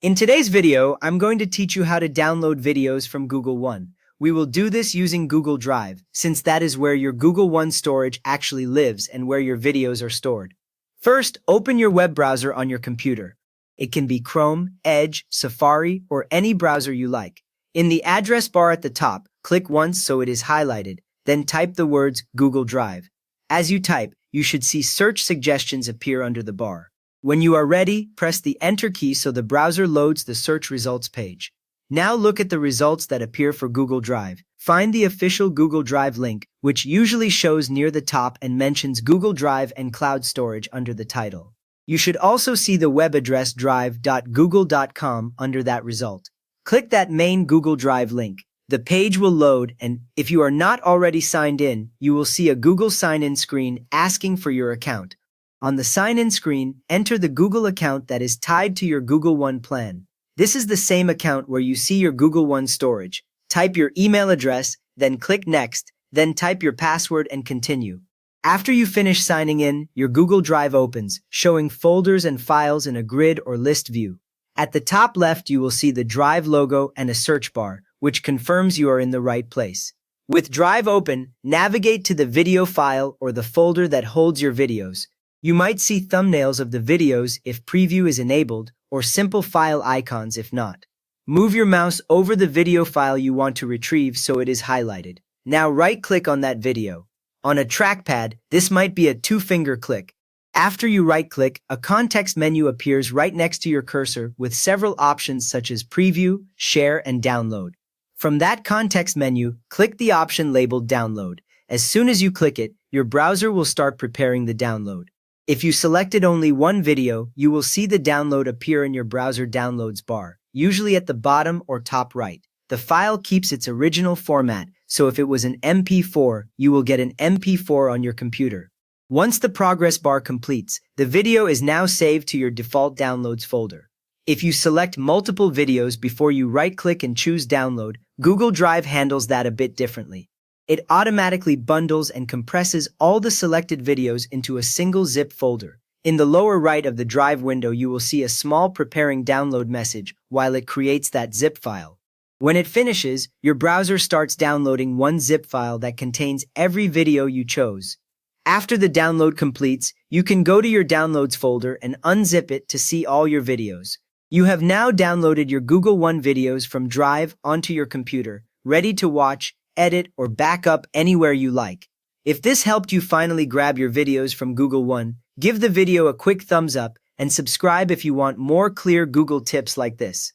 In today's video, I'm going to teach you how to download videos from Google One. We will do this using Google Drive, since that is where your Google One storage actually lives and where your videos are stored. First, open your web browser on your computer. It can be Chrome, Edge, Safari, or any browser you like. In the address bar at the top, click once so it is highlighted, then type the words Google Drive. As you type, you should see search suggestions appear under the bar. When you are ready, press the Enter key so the browser loads the search results page. Now look at the results that appear for Google Drive. Find the official Google Drive link, which usually shows near the top and mentions Google Drive and Cloud Storage under the title. You should also see the web address drive.google.com under that result. Click that main Google Drive link. The page will load, and if you are not already signed in, you will see a Google sign-in screen asking for your account. On the sign-in screen, enter the Google account that is tied to your Google One plan. This is the same account where you see your Google One storage. Type your email address, then click Next, then type your password and continue. After you finish signing in, your Google Drive opens, showing folders and files in a grid or list view. At the top left, you will see the Drive logo and a search bar, which confirms you are in the right place. With Drive open, navigate to the video file or the folder that holds your videos. You might see thumbnails of the videos if preview is enabled, or simple file icons if not. Move your mouse over the video file you want to retrieve so it is highlighted. Now right-click on that video. On a trackpad, this might be a two-finger click. After you right-click, a context menu appears right next to your cursor with several options such as Preview, Share, and Download. From that context menu, click the option labeled Download. As soon as you click it, your browser will start preparing the download. If you selected only one video, you will see the download appear in your browser downloads bar, usually at the bottom or top right. The file keeps its original format, so if it was an MP4, you will get an MP4 on your computer. Once the progress bar completes, the video is now saved to your default downloads folder. If you select multiple videos before you right-click and choose download, Google Drive handles that a bit differently. It automatically bundles and compresses all the selected videos into a single zip folder. In the lower right of the Drive window, you will see a small preparing download message while it creates that zip file. When it finishes, your browser starts downloading one zip file that contains every video you chose. After the download completes, you can go to your downloads folder and unzip it to see all your videos. You have now downloaded your Google One videos from Drive onto your computer, ready to watch, edit, or back up anywhere you like. If this helped you finally grab your videos from Google One, give the video a quick thumbs up and subscribe if you want more clear Google tips like this.